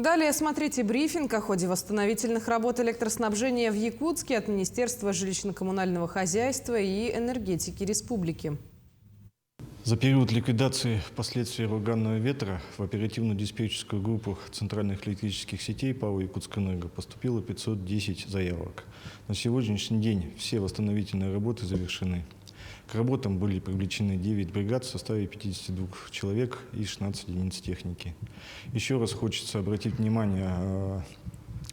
Далее смотрите брифинг о ходе восстановительных работ электроснабжения в Якутске от Министерства жилищно-коммунального хозяйства и энергетики республики. За период ликвидации последствий ураганного ветра в оперативную диспетчерскую группу центральных электрических сетей ПАО «Якутскэнерго» поступило 510 заявок. На сегодняшний день все восстановительные работы завершены. К работам были привлечены 9 бригад в составе 52 человек и 16 единиц техники. Еще раз хочется обратить внимание,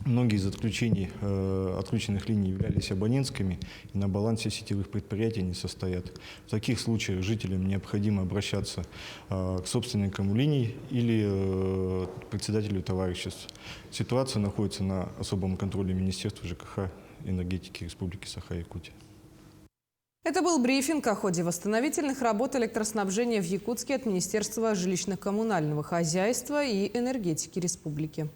многие из отключенных линий являлись абонентскими и на балансе сетевых предприятий не состоят. В таких случаях жителям необходимо обращаться к собственникам линий или председателю товариществ. Ситуация находится на особом контроле Министерства ЖКХ и энергетики Республики Саха-Якутия. Это был брифинг о ходе восстановительных работ электроснабжения в Якутске от Министерства жилищно-коммунального хозяйства и энергетики республики.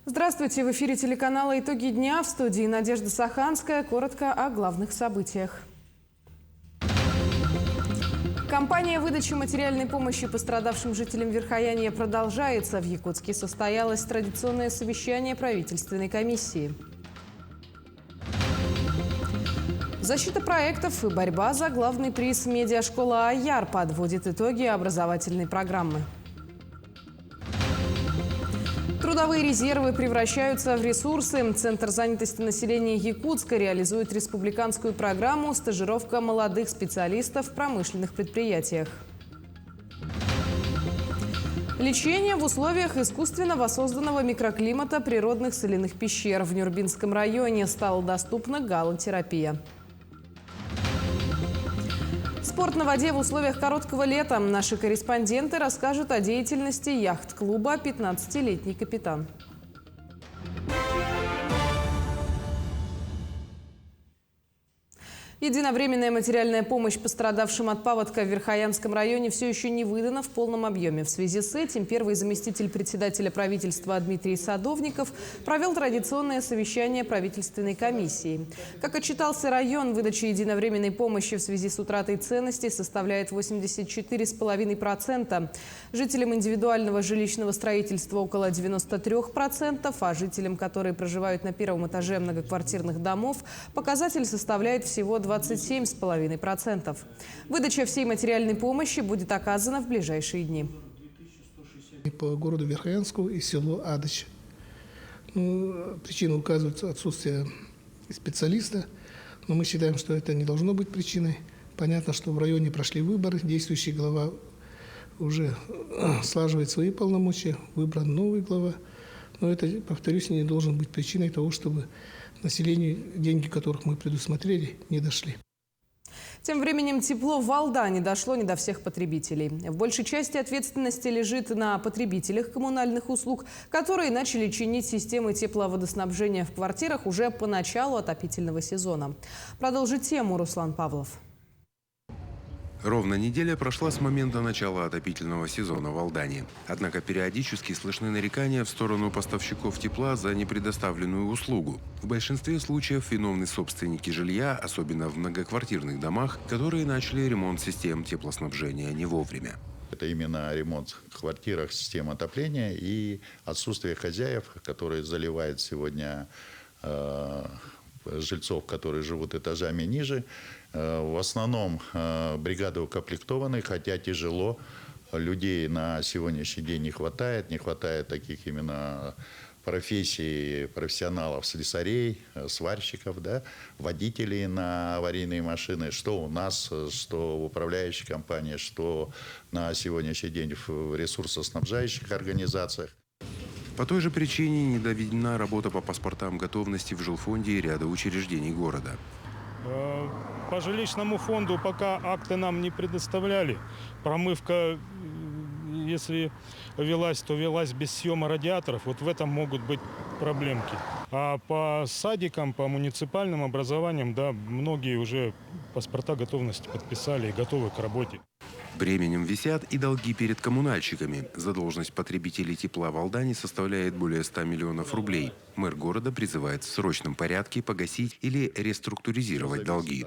Здравствуйте! В эфире телеканала «Итоги дня», в студии Надежда Саханская. Коротко о главных событиях. Кампания выдачи материальной помощи пострадавшим жителям Верхоянья продолжается. В Якутске состоялось традиционное совещание правительственной комиссии. Защита проектов и борьба за главный приз медиашкола «Аяр» подводит итоги образовательной программы. Трудовые резервы превращаются в ресурсы. Центр занятости населения Якутска реализует республиканскую программу «Стажировка молодых специалистов в промышленных предприятиях». Лечение в условиях искусственно воссозданного микроклимата природных соляных пещер. В Нюрбинском районе стала доступна галотерапия. Спорт на воде в условиях короткого лета. Наши корреспонденты расскажут о деятельности яхт-клуба «15-летний капитан». Единовременная материальная помощь пострадавшим от паводка в Верхоянском районе все еще не выдана в полном объеме. В связи с этим первый заместитель председателя правительства Дмитрий Садовников провел традиционное совещание правительственной комиссии. Как отчитался район, выдача единовременной помощи в связи с утратой ценностей составляет 84,5%. Жителям индивидуального жилищного строительства около 93%, а жителям, которые проживают на первом этаже многоквартирных домов, показатель составляет всего 27,5%. Выдача всей материальной помощи будет оказана в ближайшие дни. По городу Верхоянску и селу Адыч. Причина указывается отсутствие специалиста, но мы считаем, что это не должно быть причиной. Понятно, что в районе прошли выборы, действующий глава уже слаживает свои полномочия, выбран новый глава. Но это, повторюсь, не должен быть причиной того, чтобы населению деньги, которых мы предусмотрели, не дошли. Тем временем тепло в Алдане дошло не до всех потребителей. В большей части ответственности лежит на потребителях коммунальных услуг, которые начали чинить системы тепловодоснабжения в квартирах уже по началу отопительного сезона. Продолжит тему Руслан Павлов. Ровно неделя прошла с момента начала отопительного сезона в Алдане. Однако периодически слышны нарекания в сторону поставщиков тепла за непредоставленную услугу. В большинстве случаев виновны собственники жилья, особенно в многоквартирных домах, которые начали ремонт систем теплоснабжения не вовремя. Это именно ремонт в квартирах систем отопления и отсутствие хозяев, которые заливают сегодня жильцов, которые живут этажами ниже. В основном бригады укомплектованы, хотя тяжело. Людей на сегодняшний день не хватает таких именно профессий, профессионалов, слесарей, сварщиков, да, водителей на аварийные машины, что у нас, что в управляющей компании, что на сегодняшний день в ресурсоснабжающих организациях. По той же причине не доведена работа по паспортам готовности в жилфонде и ряда учреждений города. По жилищному фонду пока акты нам не предоставляли. Промывка, если велась, то велась без съема радиаторов. Вот в этом могут быть проблемки. А по садикам, по муниципальным образованиям, да, многие уже паспорта готовности подписали и готовы к работе. Бременем висят и долги перед коммунальщиками. Задолженность потребителей тепла в Алдане составляет более 100 миллионов рублей. Мэр города призывает в срочном порядке погасить или реструктуризировать долги.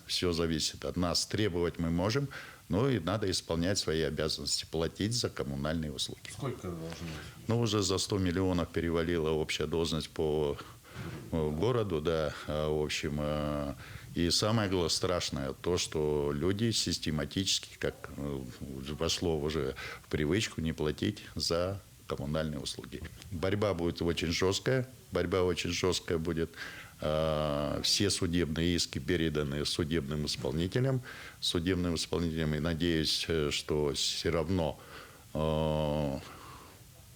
Все зависит от нас. Требовать мы можем, но и надо исполнять свои обязанности, платить за коммунальные услуги. Сколько должно быть? Ну, уже за 100 миллионов перевалила общая должность по городу, да, в общем. И самое страшное то, что люди систематически, как вошло уже в привычку, не платить за коммунальные услуги. Борьба будет очень жесткая. Будет. Все судебные иски переданы судебным исполнителям. И надеюсь, что все равно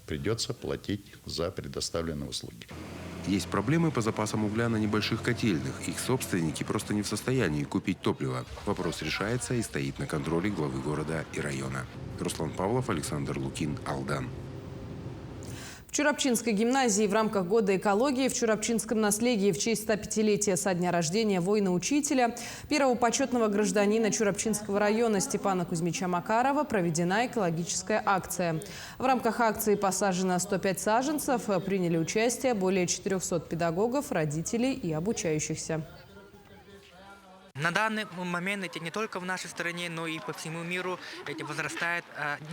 придется платить за предоставленные услуги. Есть проблемы по запасам угля на небольших котельных. Их собственники просто не в состоянии купить топливо. Вопрос решается и стоит на контроле главы города и района. Руслан Павлов, Александр Лукин, Алдан. В Чурапчинской гимназии в рамках Года экологии в Чурапчинском наследии в честь 105-летия со дня рождения воина-учителя, первого почетного гражданина Чурапчинского района Степана Кузьмича Макарова проведена экологическая акция. В рамках акции посажено 105 саженцев, приняли участие более 400 педагогов, родителей и обучающихся. На данный момент не только в нашей стране, но и по всему миру возрастает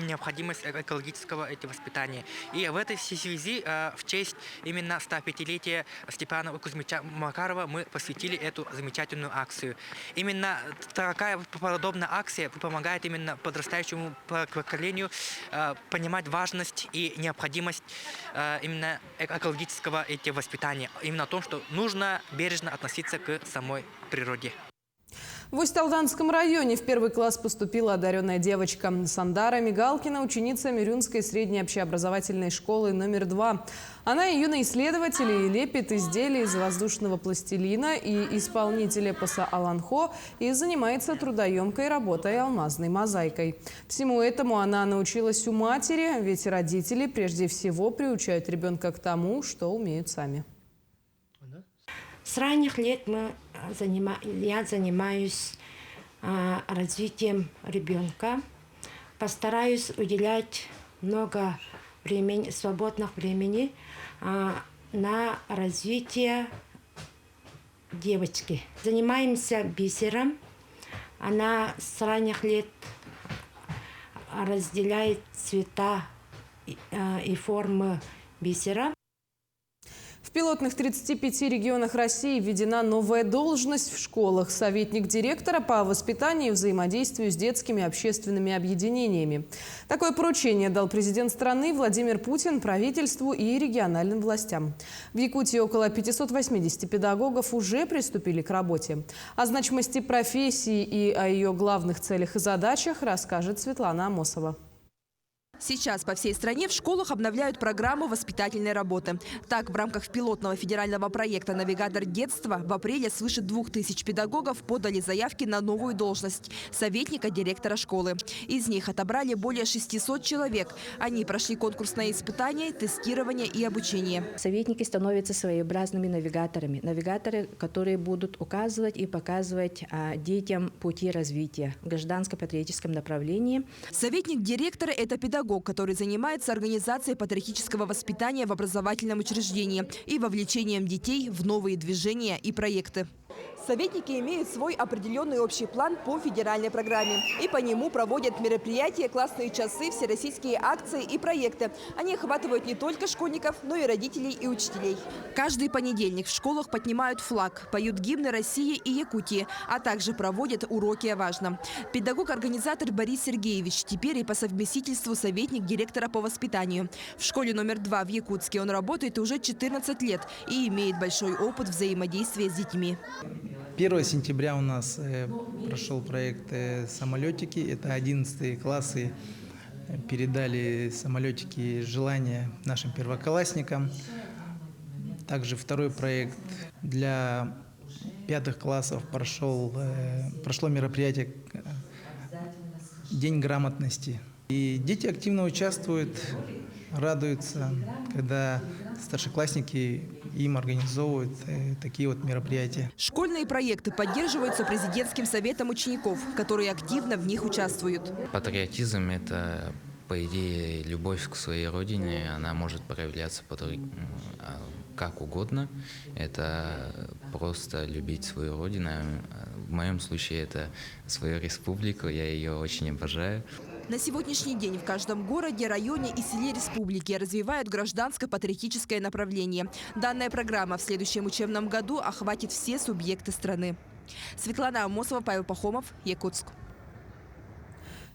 необходимость экологического воспитания. И в этой связи в честь именно 105-летия Степана Кузьмича Макарова мы посвятили эту замечательную акцию. Именно такая подобная акция помогает именно подрастающему поколению понимать важность и необходимость именно экологического воспитания. Именно о том, что нужно бережно относиться к самой природе. В Усть-Алданском районе в первый класс поступила одаренная девочка. Сандара Мигалкина, ученица Мирюнской средней общеобразовательной школы номер 2. Она и юный исследователь, и лепит изделия из воздушного пластилина, и исполнитель эпоса «Аланхо», и занимается трудоемкой работой алмазной мозаикой. Всему этому она научилась у матери, ведь родители прежде всего приучают ребенка к тому, что умеют сами. С ранних лет я занимаюсь развитием ребенка. Постараюсь уделять много времени, свободных времени на развитие девочки. Занимаемся бисером. Она с ранних лет разделяет цвета и формы бисера. В пилотных 35 регионах России введена новая должность в школах – советник директора по воспитанию и взаимодействию с детскими общественными объединениями. Такое поручение дал президент страны Владимир Путин правительству и региональным властям. В Якутии около 580 педагогов уже приступили к работе. О значимости профессии и о ее главных целях и задачах расскажет Светлана Амосова. Сейчас по всей стране в школах обновляют программу воспитательной работы. Так, в рамках пилотного федерального проекта «Навигатор детства» в апреле свыше 2000 педагогов подали заявки на новую должность – советника директора школы. Из них отобрали более 600 человек. Они прошли конкурсные испытания, тестирование и обучение. Советники становятся своеобразными навигаторами. Навигаторы, которые будут указывать и показывать детям пути развития в гражданско-патриотическом направлении. Советник директора – это педагог, который занимается организацией патриотического воспитания в образовательном учреждении и вовлечением детей в новые движения и проекты. Советники имеют свой определенный общий план по федеральной программе. И по нему проводят мероприятия, классные часы, всероссийские акции и проекты. Они охватывают не только школьников, но и родителей и учителей. Каждый понедельник в школах поднимают флаг, поют гимны России и Якутии, а также проводят уроки о важном. Педагог-организатор Борис Сергеевич теперь и по совместительству советник директора по воспитанию. В школе номер 2 в Якутске он работает уже 14 лет и имеет большой опыт взаимодействия с детьми. 1 сентября у нас прошел проект «Самолетики». Это 11 классы передали самолетики желания нашим первоклассникам. Также второй проект для 5 классов прошло мероприятие «День грамотности». И дети активно участвуют, радуются, когда старшеклассники им организовывают такие вот мероприятия. Школьные проекты поддерживаются президентским советом учеников, которые активно в них участвуют. Патриотизм – это, по идее, любовь к своей родине. Она может проявляться как угодно. Это просто любить свою родину. В моем случае это свою республику. Я ее очень обожаю. На сегодняшний день в каждом городе, районе и селе республики развивают гражданско-патриотическое направление. Данная программа в следующем учебном году охватит все субъекты страны. Светлана Амосова, Павел Пахомов, Якутск.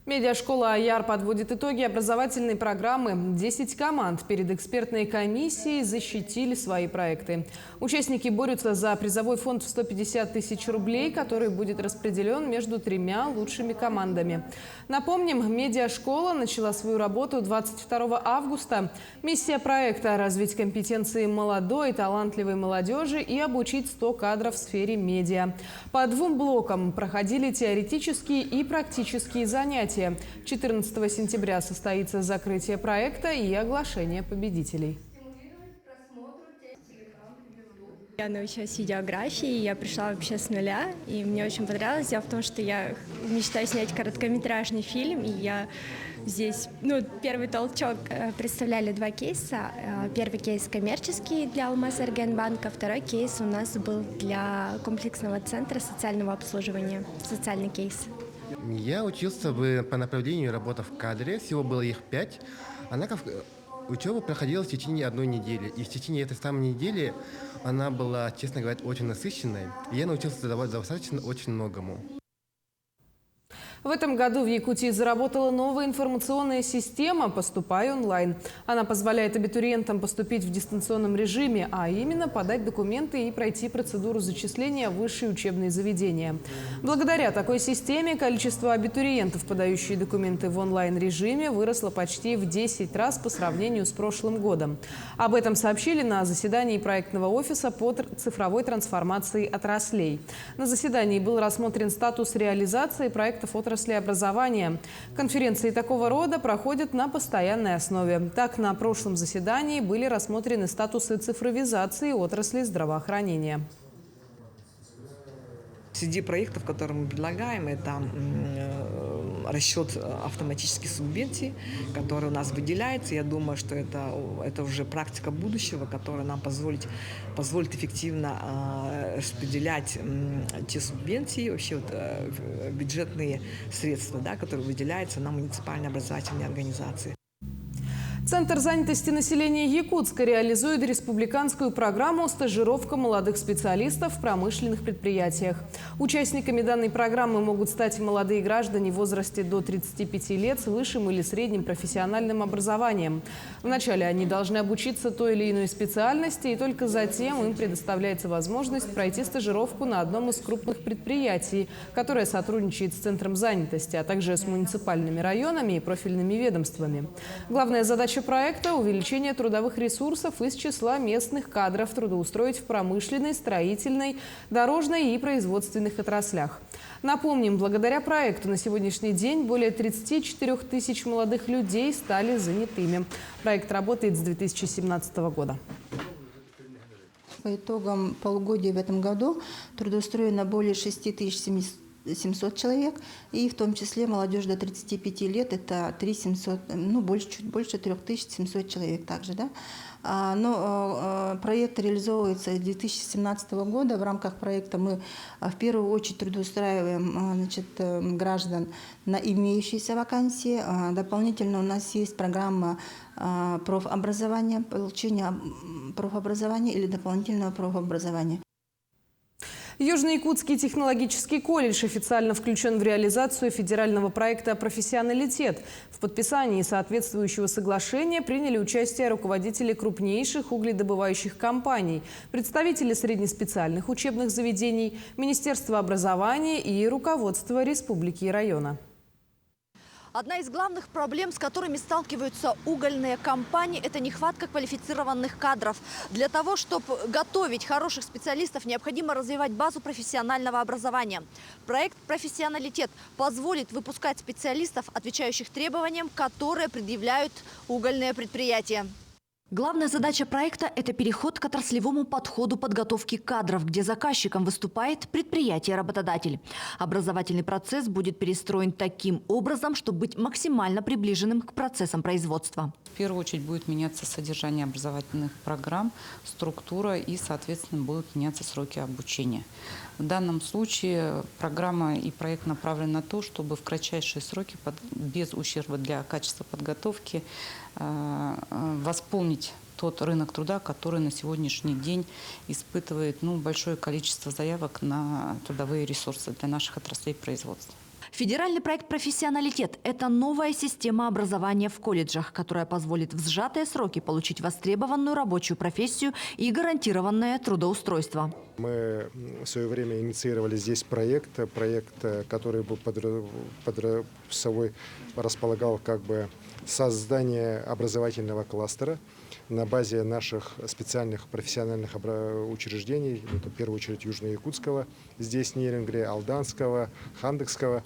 Медиашкола «Аяр» подводит итоги образовательной программы. 10 команд перед экспертной комиссией защитили свои проекты. Участники борются за призовой фонд в 150 тысяч рублей, который будет распределен между 3 лучшими командами. Напомним, медиашкола начала свою работу 22 августа. Миссия проекта – развить компетенции молодой, талантливой молодежи и обучить 100 кадров в сфере медиа. По 2 блокам проходили теоретические и практические занятия. 14 сентября состоится закрытие проекта и оглашение победителей. Я научилась видеографии, я пришла вообще с нуля, и мне очень понравилось. Дело в том, что я мечтаю снять короткометражный фильм, и я здесь, первый толчок представляли 2 кейса. Первый кейс коммерческий для Алмаз-Эргенбанка, второй кейс у нас был для комплексного центра социального обслуживания, социальный кейс. Я учился по направлению работы в кадре, всего было их 5. Учеба проходила в течение 1 недели. И в течение этой самой недели она была, честно говоря, очень насыщенной. И я научился задавать достаточно очень многому. В этом году в Якутии заработала новая информационная система «Поступай онлайн». Она позволяет абитуриентам поступить в дистанционном режиме, а именно подать документы и пройти процедуру зачисления в высшие учебные заведения. Благодаря такой системе количество абитуриентов, подающих документы в онлайн-режиме, выросло почти в 10 раз по сравнению с прошлым годом. Об этом сообщили на заседании проектного офиса по цифровой трансформации отраслей. На заседании был рассмотрен статус реализации проектов отрасли образования. Конференции такого рода проходят на постоянной основе. Так, на прошлом заседании были рассмотрены статусы цифровизации отрасли здравоохранения. Среди проектов, которые мы предлагаем, это расчет автоматических субвенций, который у нас выделяется. Я думаю, что это уже практика будущего, которая нам позволит эффективно распределять те субвенции, вообще бюджетные средства, которые выделяются на муниципальные образовательные организации. Центр занятости населения Якутска реализует республиканскую программу «Стажировка молодых специалистов в промышленных предприятиях». Участниками данной программы могут стать молодые граждане в возрасте до 35 лет с высшим или средним профессиональным образованием. Вначале они должны обучиться той или иной специальности, и только затем им предоставляется возможность пройти стажировку на одном из крупных предприятий, которое сотрудничает с Центром занятости, а также с муниципальными районами и профильными ведомствами. Главная задача проекта – увеличение трудовых ресурсов из числа местных кадров трудоустроить в промышленной, строительной, дорожной и производственных отраслях. Напомним, благодаря проекту на сегодняшний день более 34 тысяч молодых людей стали занятыми. Проект работает с 2017 года. По итогам полугодия в этом году трудоустроено более 6700 человек, и в том числе молодежь до 35 лет – это 3700, чуть больше 3700 человек также, да. Но проект реализовывается с 2017 года. В рамках проекта мы в первую очередь трудоустраиваем граждан на имеющиеся вакансии. Дополнительно у нас есть программа профобразования, получения профобразования или дополнительного профобразования. Южно-Якутский технологический колледж официально включен в реализацию федерального проекта «Профессионалитет». В подписании соответствующего соглашения приняли участие руководители крупнейших угледобывающих компаний, представители среднеспециальных учебных заведений, Министерства образования и руководство республики и района. Одна из главных проблем, с которыми сталкиваются угольные компании, это нехватка квалифицированных кадров. Для того, чтобы готовить хороших специалистов, необходимо развивать базу профессионального образования. Проект «Профессионалитет» позволит выпускать специалистов, отвечающих требованиям, которые предъявляют угольные предприятия. Главная задача проекта – это переход к отраслевому подходу подготовки кадров, где заказчиком выступает предприятие-работодатель. Образовательный процесс будет перестроен таким образом, чтобы быть максимально приближенным к процессам производства. В первую очередь будет меняться содержание образовательных программ, структура и, соответственно, будут меняться сроки обучения. В данном случае программа и проект направлены на то, чтобы в кратчайшие сроки, без ущерба для качества подготовки, восполнить тот рынок труда, который на сегодняшний день испытывает большое количество заявок на трудовые ресурсы для наших отраслей производства. Федеральный проект «Профессионалитет» – это новая система образования в колледжах, которая позволит в сжатые сроки получить востребованную рабочую профессию и гарантированное трудоустройство. Мы в свое время инициировали здесь проект, который бы под собой располагал создание образовательного кластера на базе наших специальных профессиональных учреждений, это в первую очередь Южно-Якутского, здесь Нерингре, Алданского, Хандекского,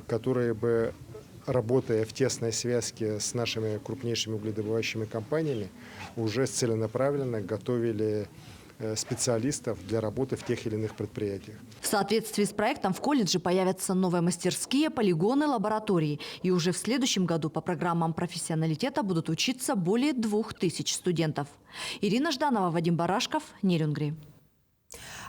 которые бы, работая в тесной связке с нашими крупнейшими угледобывающими компаниями, уже целенаправленно готовили специалистов для работы в тех или иных предприятиях. В соответствии с проектом в колледже появятся новые мастерские, полигоны, лаборатории. И уже в следующем году по программам профессионалитета будут учиться более 2000 студентов. Ирина Жданова, Вадим Барашков, Нерингри.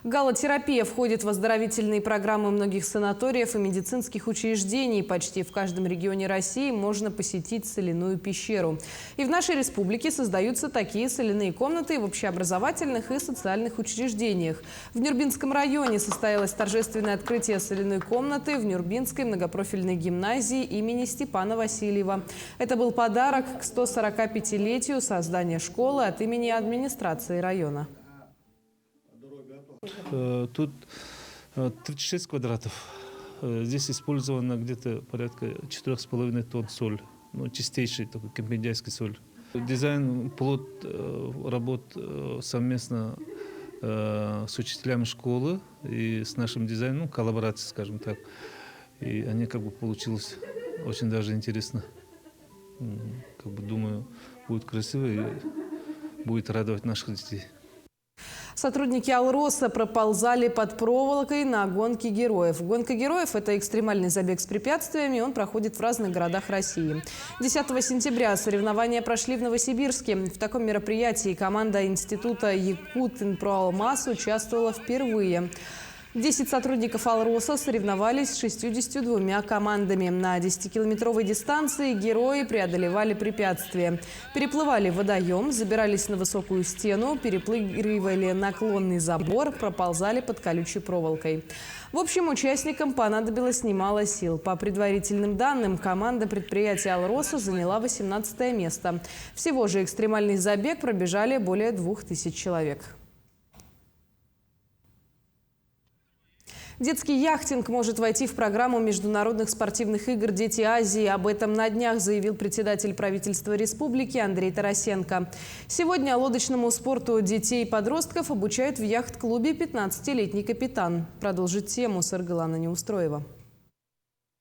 Галотерапия входит в оздоровительные программы многих санаториев и медицинских учреждений. Почти в каждом регионе России можно посетить соляную пещеру. И в нашей республике создаются такие соляные комнаты в общеобразовательных и социальных учреждениях. В Нюрбинском районе состоялось торжественное открытие соляной комнаты в Нюрбинской многопрофильной гимназии имени Степана Васильева. Это был подарок к 145-летию создания школы от имени администрации района. Тут 36 квадратов. Здесь использовано где-то порядка 4,5 тонн соль. Чистейший такой кемпиндяйский соль. Дизайн, плод работ совместно с учителями школы и с нашим дизайном, коллаборация, скажем так. И они получилось очень даже интересно. Думаю, будет красиво и будет радовать наших детей. Сотрудники «Алроса» проползали под проволокой на гонке героев. Гонка героев – это экстремальный забег с препятствиями. Он проходит в разных городах России. 10 сентября соревнования прошли в Новосибирске. В таком мероприятии команда института Якутинпроалмаз участвовала впервые. 10 сотрудников «Алроса» соревновались с 62 командами. На 10-километровой дистанции герои преодолевали препятствия. Переплывали водоем, забирались на высокую стену, перепрыгивали наклонный забор, проползали под колючей проволокой. В общем, участникам понадобилось немало сил. По предварительным данным, команда предприятия «Алроса» заняла 18 место. Всего же экстремальный забег пробежали более 2000 человек. Детский яхтинг может войти в программу международных спортивных игр «Дети Азии». Об этом на днях заявил председатель правительства республики Андрей Тарасенко. Сегодня лодочному спорту детей и подростков обучают в яхт-клубе 15-летний капитан. Продолжит тему Саргалана Неустроева.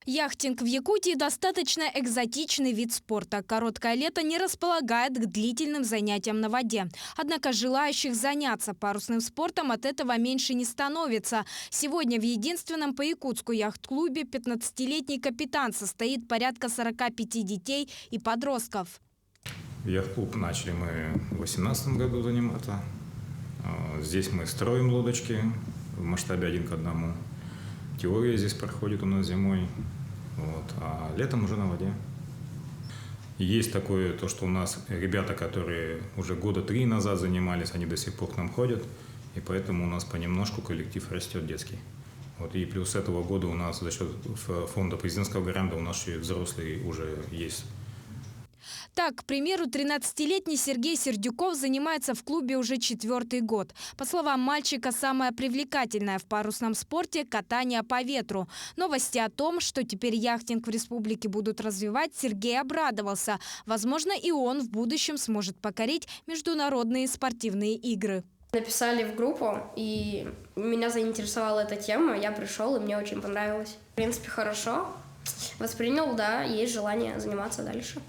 Яхтинг в Якутии достаточно экзотичный вид спорта. Короткое лето не располагает к длительным занятиям на воде. Однако желающих заняться парусным спортом от этого меньше не становится. Сегодня в единственном по Якутску яхт-клубе 15-летний капитан состоит порядка 45 детей и подростков. Яхт-клуб начали мы в 2018 году заниматься. Здесь мы строим лодочки в масштабе 1 к 1. Теория здесь проходит у нас зимой, а летом уже на воде. Есть такое, то, что у нас ребята, которые уже года 3 назад занимались, они до сих пор к нам ходят, и поэтому у нас понемножку коллектив растет детский. И плюс с этого года у нас за счет фонда президентского гранта у нас и взрослые уже есть. Так, к примеру, 13-летний Сергей Сердюков занимается в клубе уже 4-й год. По словам мальчика, самое привлекательное в парусном спорте – катание по ветру. Новости о том, что теперь яхтинг в республике будут развивать, Сергей обрадовался. Возможно, и он в будущем сможет покорить международные спортивные игры. Написали в группу, и меня заинтересовала эта тема. Я пришел, и мне очень понравилось. В принципе, хорошо. воспринял, да, есть желание заниматься дальше.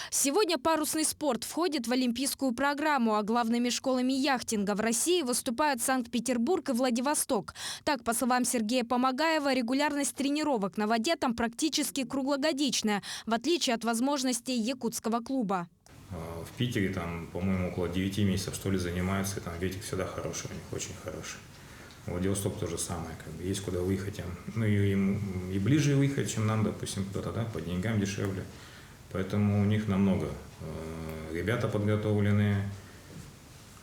Сегодня парусный спорт входит в олимпийскую программу, а главными школами яхтинга в России выступают Санкт-Петербург и Владивосток. Так, по словам Сергея Помогаева, регулярность тренировок на воде там практически круглогодичная, в отличие от возможностей якутского клуба. В Питере там, по-моему, около 9 месяцев, что ли, занимаются, и там ветер всегда хороший, у них очень хороший. Владивосток то же самое, как бы есть куда выехать. Ну и ближе выехать, чем нам, допустим, куда-то, да, по деньгам дешевле. Поэтому у них намного ребята подготовленные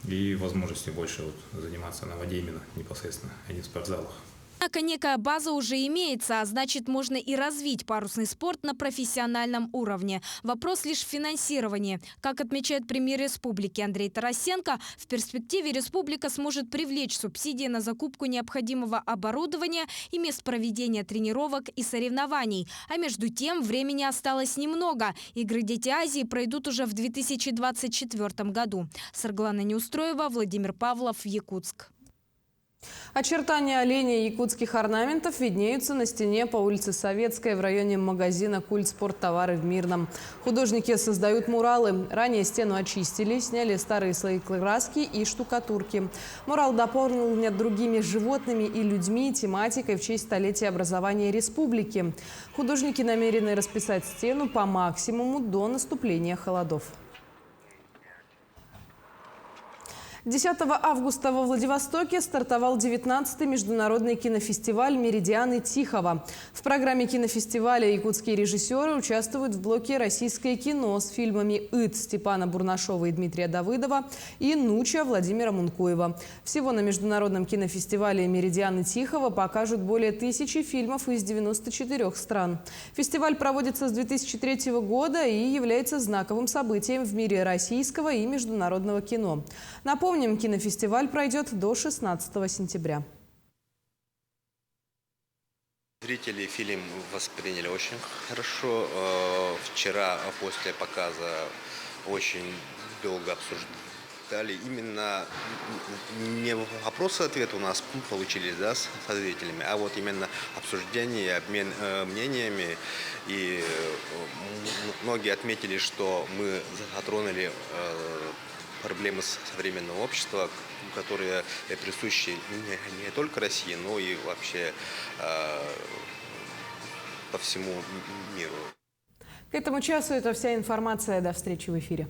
и возможности больше вот заниматься на воде именно непосредственно, а не в спортзалах. Однако некая база уже имеется, а значит, можно и развить парусный спорт на профессиональном уровне. Вопрос лишь в финансировании. Как отмечает премьер республики Андрей Тарасенко, в перспективе республика сможет привлечь субсидии на закупку необходимого оборудования и мест проведения тренировок и соревнований. А между тем, времени осталось немного. Игры «Дети Азии» пройдут уже в 2024 году. Сарглана Неустроева, Владимир Павлов, Якутск. Очертания оленей и якутских орнаментов виднеются на стене по улице Советская в районе магазина «Культ спорттовары» в Мирном. Художники создают муралы. Ранее стену очистили, сняли старые слои краски и штукатурки. Мурал дополнен другими животными и людьми, тематикой в честь столетия образования республики. Художники намерены расписать стену по максимуму до наступления холодов. 10 августа во Владивостоке стартовал 19-й международный кинофестиваль «Меридианы Тихого». В программе кинофестиваля якутские режиссеры участвуют в блоке «Российское кино» с фильмами «Ит» Степана Бурнашова и Дмитрия Давыдова и «Нуча» Владимира Мункуева. Всего на международном кинофестивале «Меридианы Тихого» покажут более 1000 фильмов из 94 стран. Фестиваль проводится с 2003 года и является знаковым событием в мире российского и международного кино. Напомним, кинофестиваль пройдет до 16 сентября. Зрители фильм восприняли очень хорошо. Вчера после показа очень долго обсуждали. Именно не вопросы-ответы у нас получились, да, с зрителями, а вот именно обсуждение, обмен мнениями. И многие отметили, что мы затронули проблемы современного общества, которые присущи не только России, но и вообще по всему миру. К этому часу это вся информация. До встречи в эфире.